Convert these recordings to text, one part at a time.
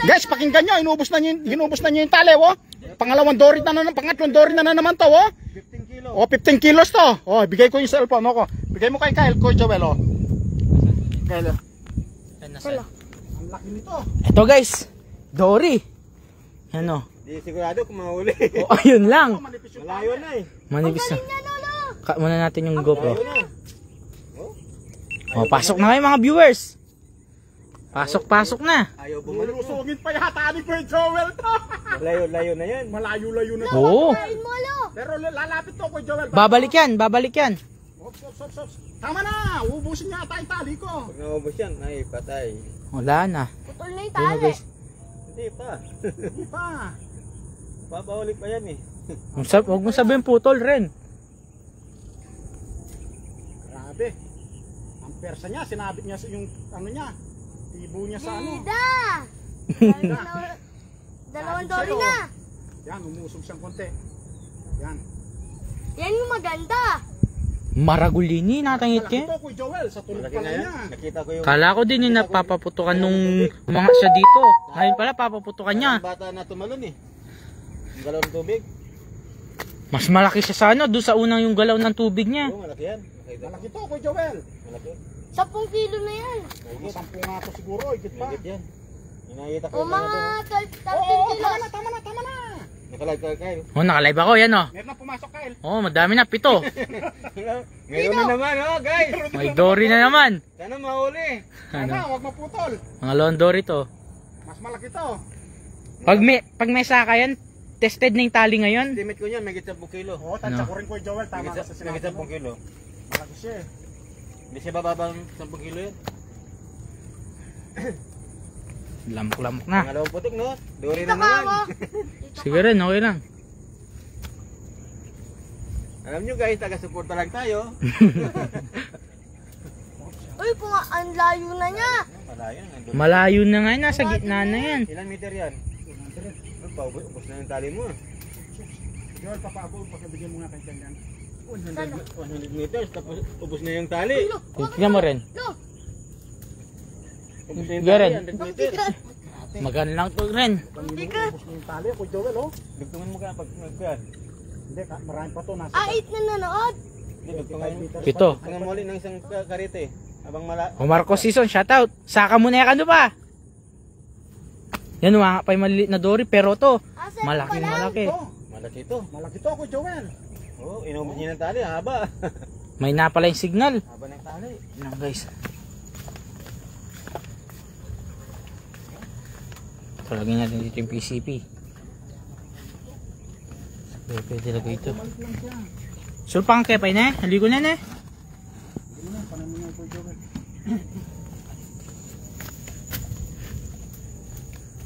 Guys, pakinggan nyo, inubos na nyo yung tali, oh. Pangalawang dory na naman, pangatlong dory na naman to, oh. 15 kilo. Oh, 15 kilos to. Oh, bigay ko yung cellphone, oh. Bigay mo kay Kyle, Kuya Joel, oh. Kyle. Ang laki nito. Ito guys, dory. Ano? Di sigurado kung mahuli. Oh, ayun lang. Malayo na eh. Manipis na. Cut muna natin yung GoPro. Malayo na. Oh, pasok na kayo mga viewers. Pasok na. Ayaw bumalik. Lusugin pa yata ni Kuya Joel to. Layo-layo na yan. Malayo-layo na to. Oo. Pero lalapit to, Kuya Joel. Babalik yan. Ops. Tama na, ubusin niya ata yung tali ko. Pag naubos yan, ay patay. Wala na. Putol na yung Ayun na tali. guys. Hindi pa. Hindi pa. Papahuli pa yan eh. Huwag mo sabihin putol rin. Grabe. Ang persa niya, sinabit niya yung ano niya. Tibo niya sa ano. Ida! Dalawang dory na. Yan, umusog siyang konti. Yan. Yan yung maganda. Maragulini, natangit Malaki ka. to, Kuya Joel, sa tulog Malaki pala na yan. niya. Nakita ko yung Kala ko din yung napapaputukan nung mga siya dito. Ngayon pala papaputukan niya. parang bata na tumalon eh. Yung galawang tubig. Mas malaki siya sa ano, doon sa unang yung galaw ng tubig niya. Oo, malaki yan. Nakita ko. Malaki to, Kuya Joel. Malaki. 10 kilo na yan. Mga 10 nga to siguro, higit pa. Higit yan. Nakita ko O yung mga ano to. 13 Oo, kilos. tama na. Nakalag ka Kyle. Oh, nakalive ako, yan oh. Meron na pumasok, Kyle. Oh, madami na, 7. Meron na naman oh guys. May dory na naman. Sana mahuli. Sana, Ano? huwag maputol. Mga lone dory to. Mas malaki to. Pag may saka yan, tested na yung tali ngayon. Estimate ko niyan, may 10 kilo. Oo, tansya ko rin, Kuya Joel. Tama ka sa May sinabi 10 mo. kilo. Malaki siya eh. Hindi siya bababang 10 kilo yan. Lamok-lamok na. Pangalawang putik no? Dory Dito na ka naman. ako. Sige rin, okay lang. Alam nyo guys, taga-suporta lang tayo. Uy, ang layo na niya. Malayo. nandun. Malayo na nga, nasa gitna na yan. Ilang meter yan? Ubus na yung tali mo. Joel, papaabog, pagkabigyan mo nga kay Jan yan. 100 meters, tapos ubus na yung tali. Tignan mo rin. No. Ubus na yung Garen. tali, 100 meters. Maganda lang to rin. Tika. Ubus na yung tali, Kuya Joel, oh. Dugtungan mo ka pag nagkuhan. Hindi, marami pa to. Nasa 8 na nanood. Hindi, dugtungan mo. 7. Dugtungan mo ulit ng isang karite. Habang O Marcos Season, shoutout. Saka mo na yan, ano ba? Yan, mga pa yung maliliit na dory, pero to, malaking malaki. malaki ito. Malaki to, Kuya Joel. Oo, inubos niya ng tali, haba. May napala yung signal. Haba ng tali. Yan guys. Talagyan natin dito yung PCP. Pwede lagay ito. Sulpang kepay na eh. Haligo na eh. Hindi mo na, panan mo nga, Kuya Joel.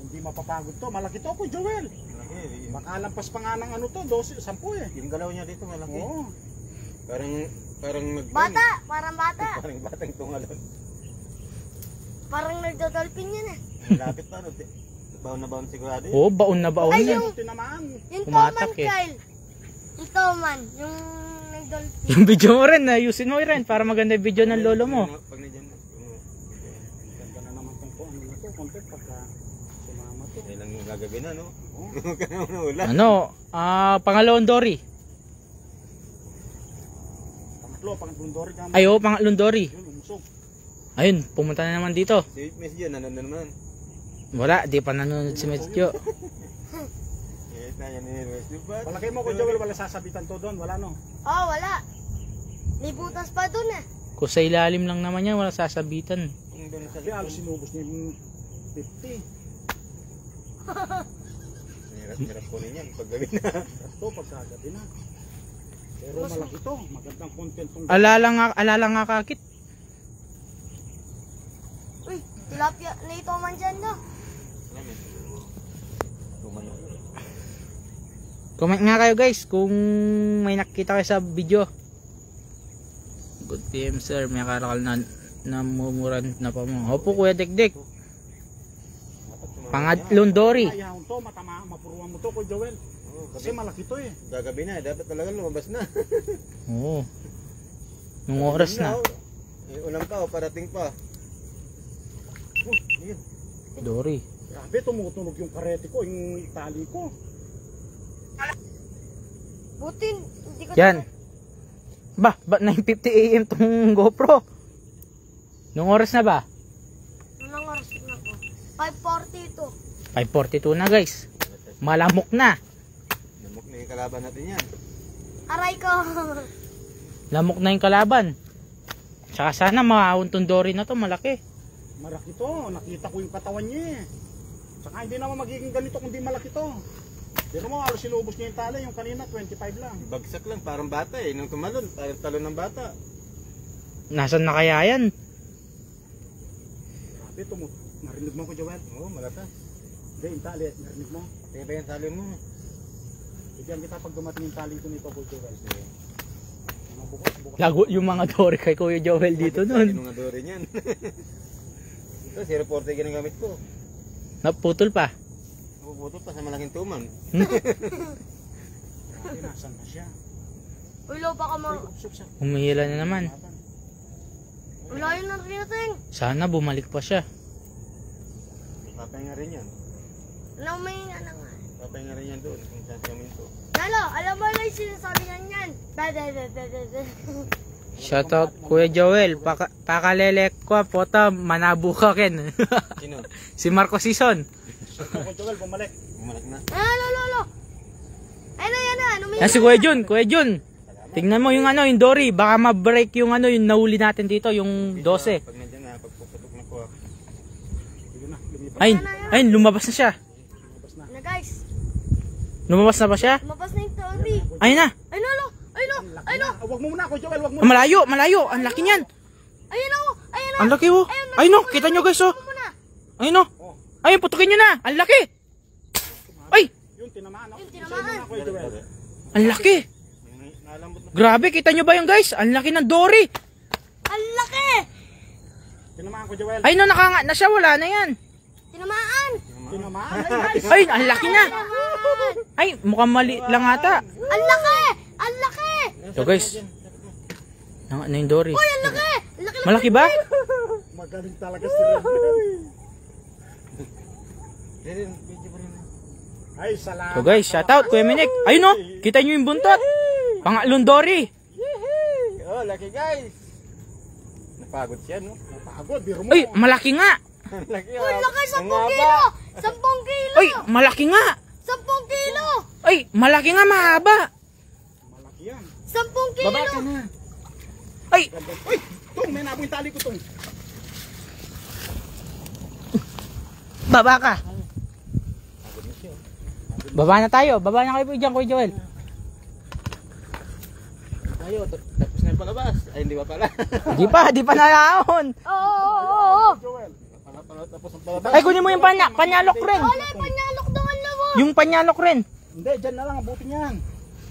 Hindi mapapagod to. Malaki to, Kuya Joel. Malaki. Makalampas pa nga ng ano to, 12, 10 eh. Yung galaw niya dito malaki. Oo. Parang Bata, parang bata. Parang batang tumalon. Parang nagdodolphin yan eh. Lapit pa, no? Baon na baon sigurado yun. Oo, baon na baon Ay, na. yung- Ito naman. Yung Tumatak Toman, eh. Kyle. Yung Toman, yung nagdolphin. Yung video mo rin, ayusin mo rin para maganda yung video ng lolo mo. Pag nandiyan na. Ganda na naman kung ano na to, content pagka sumama to. Kailang gagabi na, no? Kaya mo wala. Ano, pangalawang dory. Pangatlong dory ka. Ay, oo, pangatlong dory. Yun, umusog. Ayun, pumunta na naman dito. Si Miss Jen, nandun na naman. Wala, di pa nanonood si Medyo. Yes na yan ni Miss Jen. Palagay mo, Kuya Joel, wala sasabitan to doon. Wala, no? Oh, wala. May butas pa dun eh. Kung sa ilalim lang naman yan, wala sasabitan. Kung doon sa Kasi alos sinubos niya yung 50. hirap ko niyan paggabi na. Ito, pagkagabi na. Pero malaki to. Magandang content tong Alala nga kakit. Uy, tilapia na ito man dyan no. Tumano. Comment nga kayo guys kung may nakita kayo sa video. Good PM sir, may karakal na namumuran na pa mo. Opo Kuya Dekdek. Pangatlong dory. Ayaw to, mapuruan mo to, Kuya Joel. Kasi malaki to eh. Gagabi na, dapat talaga lumabas na. Oo. Nung oras na. Ulam pa o parating pa. Oh, yun. Dory. Grabe, tumutunog yung karete ko, yung tali ko. Buti, hindi ko... Yan. Ba, 9:50 AM tong GoPro? Nung oras na ba? Anong oras na ko? 5:42. 5:42 na guys. Malamok na. Namok na yung kalaban natin yan. Aray ko. Lamok na yung kalaban. Tsaka sana maauntong Dory na to, malaki. Malaki to, nakita ko yung katawan niya eh. Saka hindi naman magiging ganito kung di malaki to. Pero mo, halos sinubos niya yung tali, yung kanina 25 lang. Bagsak lang, parang bata eh. Nung tumalon, parang talon ng bata. Nasaan na kaya yan? Grabe, narinig mo ko, Joel? Oo, malakas. Hindi, yung tali, narinig mo. Kaya ba yung tali mo? Bigyan kita pag dumating yung tali ko nito, ko, Joel. Mga bukas. Lago yung mga Dory kay Kuya Joel dito nun. Tinungadori niyan. Ito, si reporter ginagamit ko. Naputol pa. Napuputol pa sa malaking tuman. Grabe, nasan na siya? Ulo, baka Uy, upsok siya. Humihila na naman. Wala yun na rin. Sana bumalik pa siya. Papahinga rin yan. Ano may ano nga? Papahinga rin yan doon kung saan kami ito. Lalo, alam mo lang yung sinasabi niyan yan. Shoutout Kuya Joel. Pakalelek ko photo manabuka ken. Sino? Si Marco Sison. Ko, Joel, bumalik. Bumalik na. Lolo. Ano yan na? Ano may Yan si Kuya Jun, Kuya Jun. Tingnan mo yung ano, yung Dory. Baka ma-break yung ano, yung nahuli natin dito, yung 12. Pag nandiyan na, pagpuputok na ko. Sige na, lumipas. Ayun, lumabas na siya. na guys? Lumabas na ba siya? Lumabas na yung Toby. Ayun na. Ay, lolo. Ay, no. Huwag mo muna, ko, Joel, huwag mo. Malayo. Ang laki niyan. Ayun na. Ang laki oh. Ayun oh, kita nyo guys oh. Ayun oh. Ayun, putukin nyo na. Ang laki. Ay, Yung tinamaan ako. Yung tinamaan. Ko, Joel. ang laki. Nalambot na. Grabe, kita nyo ba yung guys? Ang laki ng Dory. Ang laki. Tinamaan ko, Joel. Ay, no, nakanga na siya. Wala na yan. Tinamaan. Tinamaan. Ay, ang laki na. Ay, mukhang mali lang ata. Ang laki. Ang laki. So guys, ano yung Dory? Uy, ang laki. Ang laki. Malaki ba? Magaling talaga si Ren. Din, video pa rin. Ay, salamat. So guys, shoutout Kuya Minik. Ayun oh, kita nyo yung buntot. Pangalong Dory. Oh, lucky guys. Napagod siya, no? Napagod, biro mo. Ay, malaki nga. Laki, Uy, laki. 10 ang haba. kilo. 10 kilo. Ay, malaki nga. 10 kilo. Ay, malaki nga, mahaba. Malaki yan. 10 kilo. Baba ka na. Ay, Uy, Tung, may nabong yung tali ko, Tung. baba ka. Baba na tayo. Baba na kayo po dyan, Kuya Joel. Tayo, tapos na yung palabas. Ay, hindi ba pala? Di pa nayaon. Oo. Joel. Pala, tapos ang palabas. Ay, kunin mo yung panyalok rin. Wala, panyalok daw ang labo. Yung panyalok rin. Hindi, dyan na lang, abutin yan.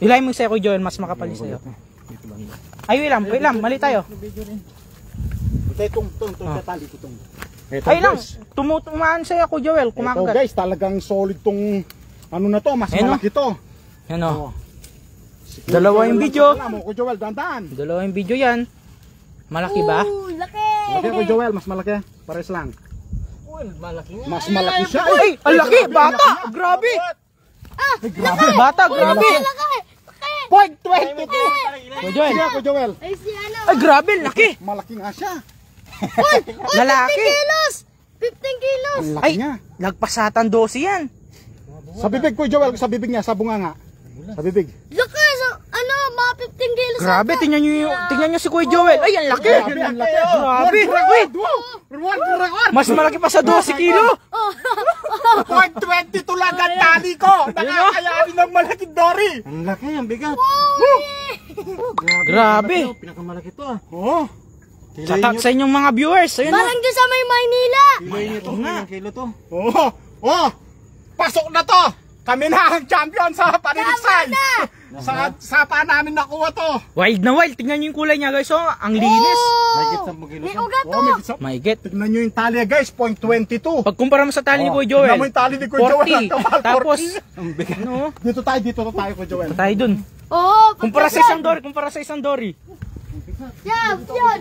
Ilay mo sa'yo, Kuya Joel. Mas makapal sa'yo. Ay, wait lang. Mali tayo. Ito, Tung, sa tali ko, Tung. Ay lang. Tumutumaan sa'yo, Kuya Joel. Ito Kumakagat. guys, talagang solid tong ano na to, mas Ayun, malaki to. Yan o. Oh. Dalawa yung video. Alam mo, ko Joel, dandan. Dalawa yung video yan. Malaki ba? Uy, laki. Malaki ko Joel, mas malaki. Pares lang. Uy, malaki nga. Mas malaki siya. Ay, ang laki. Bata. Grabe. Grabe. Bata, grabe. Laki. Point 22. Kuya Joel. Siya ko Joel. Ay, si ano. Ay, grabe. Laki. Malaki nga siya. Lalaki. 15 kilos. 15 kilos. Ang laki Ay, niya. nagpasatan 12 yan. Sa bibig ko Joel, sa bibig niya, sa bunganga. Sa bibig. Laki. So, ano, mga 15 kilos. Grabe, tingnan nyo si Kuya Joel. Ay, ang laki. Grabe, ang laki. Grabe. Wait. Record. Mas malaki pa sa 12 kilo. Point 22 lang ang tali ko. Nakakayanin ng malaking Dory. Ang laki, ang bigat. Grabe. Pinakamalaki to ah. Oo. Shoutout sa inyong mga viewers. Ayun o. Parang dyan sa may Maynila. Kiloy niya to. Ilang kilo to? Oo. Oh. Pasok na to. Kami na ang champion sa paninigsay. Sa pa namin nakuha to. Wild na wild. Tingnan nyo yung kulay niya guys. Oh, ang linis. Mahigit 10 kilo May to. ugat to. Oh, may gisa- Maigit. Tignan nyo yung tali guys, point 22. Pagkumpara mo sa tali ni Oh, Kuya Joel. tingnan mo yung tali ni Kuya Joel, 40. ang tawag, Tapos, 40. Ang bigat. ano? Dito tayo ko Joel. Tayo dun. Oo. Kumpara sa isang Dory. Champion.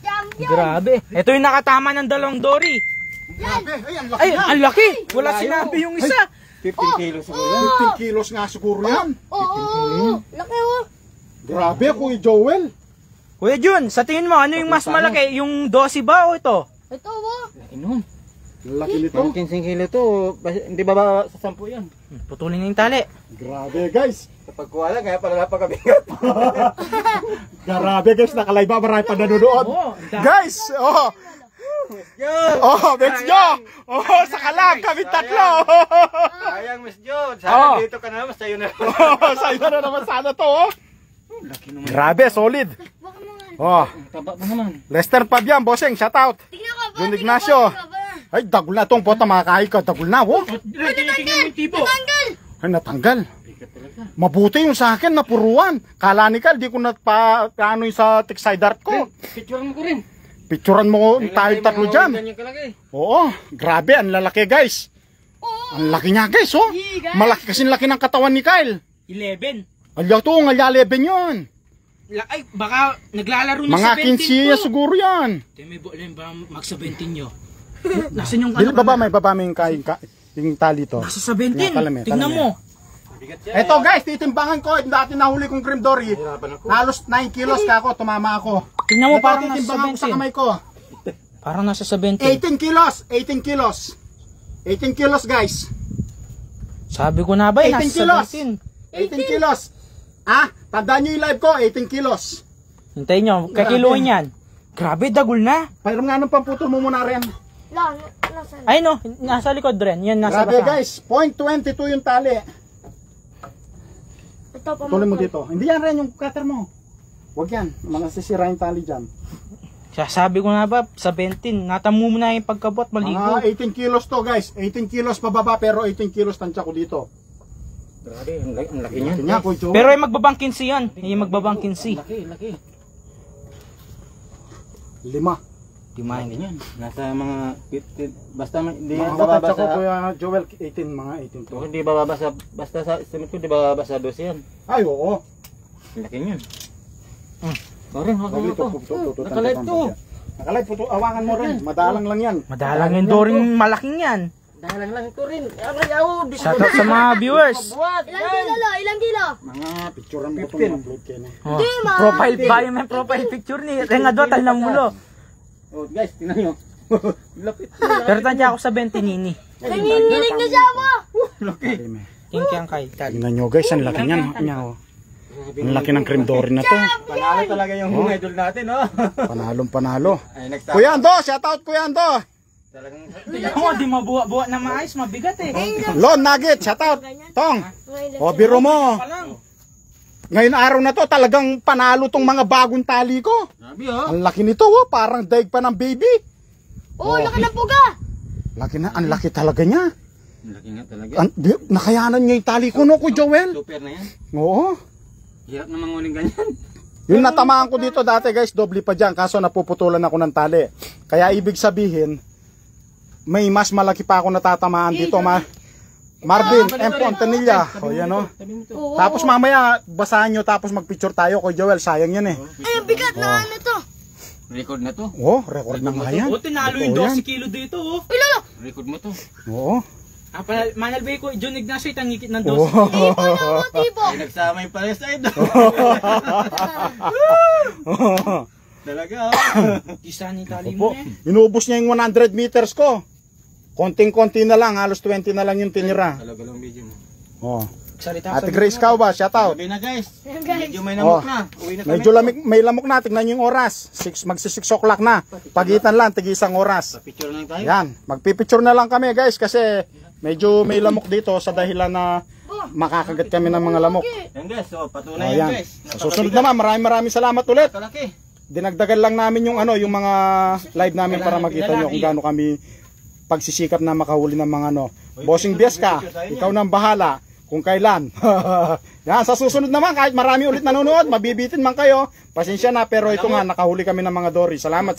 Champion. Grabe. Ito yung nakatama ng dalawang Dory. Grabe, ay, ang laki Ay, na. ang laki! Wala sinabi yung isa. 15 kilos siguro yan. 15 kilos nga siguro yan. Oo. Laki oh. Grabe, Kuya Joel. Kuya Jun, sa tingin mo, ano yung mas malaki? Yung 12 ba o ito? Ito oh. Laki nun. Laki nito. Parang 15 kilo to. Hindi ba sa 10 yan? Putulin na yung tali. Grabe guys. Kapag kuwala, kaya pala napakabigat. Grabe guys, nakalive ba? Marami pa nanonood. Oo, Guys, oh. Oh, Miss Jo. Oh, sa kalag kami tatlo. Sayang, Miss Jod. Oo. Sana dito ka na naman, sa'yo na. Oh, sa'yo na naman sana to, oh. Grabe, solid. Baka mga... Oh, Taba pa naman. Lester Pabian, bossing, shout out. Tingnan ko ba? Jun Ignacio. Ay, dagul na tong pota, makakain ka. Dagul na, oh. Tingnan mo yung tipo. Tanggal! Ay, natanggal. Mabuti yung sa akin, napuruan. Kala ni Carl, di ko na pa, ano yung sa tick-side art ko. Picturean mo ko rin. Picturean mo tayo tatlo dyan. Ganyan kalaki. Oo, grabe, ang lalaki guys. Ang laki niya guys, oh. Malaki kasi laki ng katawan ni Kyle. 11. Alya to, alya 11 yun. Ay, baka naglalaro na Mga sa 17 15 to. siguro yan. May bola ba mag-17 nyo? Nasaan yung Baba may yung tali to. Nasa 17. Kalame, Tingnan kalame. mo. Eto guys, titimbangan ko. Dati nahuli kong cream dory. Halos 9 kilos ka ako, tumama ako. Tingnan mo, Ito, parang nasa titimbangan ko sa 17. kamay ko. Parang nasa 17. 18 kilos, 18 kilos. 18 kilos guys. Sabi ko na ba, 18 nasa kilos. 17. 18 kilos. Ah, tandaan nyo yung live ko, 18 kilos. Hintayin nyo, kakiluin yan. Grabe, dagul na. Pairam nga ng pamputol mo muna rin. Nasa... Ay no, nasa likod rin. Yan, nasa Grabe basa. guys, 0.22 yung tali. Ito pa Tuloy mo dito. Hindi yan rin yung cutter mo. Huwag yan, mga sisira yung tali dyan. Sabi ko na ba, 17. Natamo mo na yung pagkabot, maligo. Mga 18 kilos to guys. 18 kilos pababa pero 18 kilos tansya ko dito. Grabe, ang laki niya. Kanya ko, Joe. Pero yung magbabang 15 yan. Yung magbabang 15. Laki. 5. Di main. Yan. Nasa mga 15, basta hindi Mga bababa tansya ko, sa... Kuya Joel, 18, mga 18 to. Kung hindi bababa sa... Basta sa estimate ko, di bababa sa 12 yan. Ay, oo. Ang laki niyan. Rin, hawak mo to. Nakalive to. Nakalive po, awangan mo rin. Madalang lang yan. Madalang yung doring malaking yan. Dahalang lang ito rin. Ayaw, Shoutout sa mga viewers. Ilang kilo lo? Ilang kilo? Mga picturean mo itong mga upload kayo na. Oh, profile ba yung may profile picture ni Rengadotal ng mulo. Oh, guys, tingnan nyo. Lapit. Pero tansya ako sa 20 nini. Nanginginig na siya mo! Kinkyang kay Tad. Tingnan nyo guys, ang laki niyan. Ang laki ng cream dory na to. Panalo talaga yung idol natin, oh. Panalo. Ay, next time. Kuya Ando, shout out Kuya Ando. Talagang... Ako, di mabuha-buha na maayos, mabigat eh. Lon Nugget, shout out. Tong. O biro mo. Palang. Ngayon araw na to talagang panalo tong mga bagong tali ko. Grabe, oh. Ang laki nito, oh, parang daig pa ng baby. Oh, laki ng puga! Laki na, ang laki talaga niya. Ang laki nga talaga. Nakayanan niya yung tali ko no, ko Joel. Super na yan. Oo. Hirap na manguling ganyan. Yung natamaan ko dito dati guys, doble pa dyan, kaso napuputulan ako ng tali. Kaya ibig sabihin, may mas malaki pa ako natatamaan dito, Marvin M. Fontanilla. O yan o. Tapos mamaya, basahan nyo tapos magpicture tayo ko Joel, sayang yan eh. Ay, bigat na ano to. Record na to. Oo, record na nga yan. Oh, tinalo yung Totoo yan. 12 kilo dito oh. Record mo to. Oo. Manalbay ko, John Ignacio, itangikit ng 12 Oo. kilo. Tipo! Ay, nagsama yung pala sa idol. Talaga, oh. Isa ni tali mo Opo, eh. inubos niya yung 100 meters ko. Konting-konti na lang, halos 20 na lang yung tinira. Talaga lang video mo. Oh. Salita Ate Grace Cauba, shout out. Sabi na guys. Guys, Medyo may Oh. namok na. Uwi na kami. Medyo lamig, may lamok na, tignan yung oras. Magsi 6 o'clock na. Pagitan lang, tig-isang oras. Picture lang tayo. Yan, magpipicture na lang kami guys kasi medyo may lamok dito sa dahilan na makakagat kami ng mga lamok. Yan guys, so Oh, patunay yan. yan guys. Sa susunod naman, maraming salamat ulit. Kalaki. Dinagdagan lang namin yung yung mga live namin para makita nyo kung gaano kami pagsisikap na makahuli ng mga Bossing Biesca, ikaw nang bahala kung kailan. Yan, sa susunod naman kahit marami ulit nanonood, mabibitin man kayo. Pasensya na pero ito nga nakahuli kami ng mga dory. Salamat.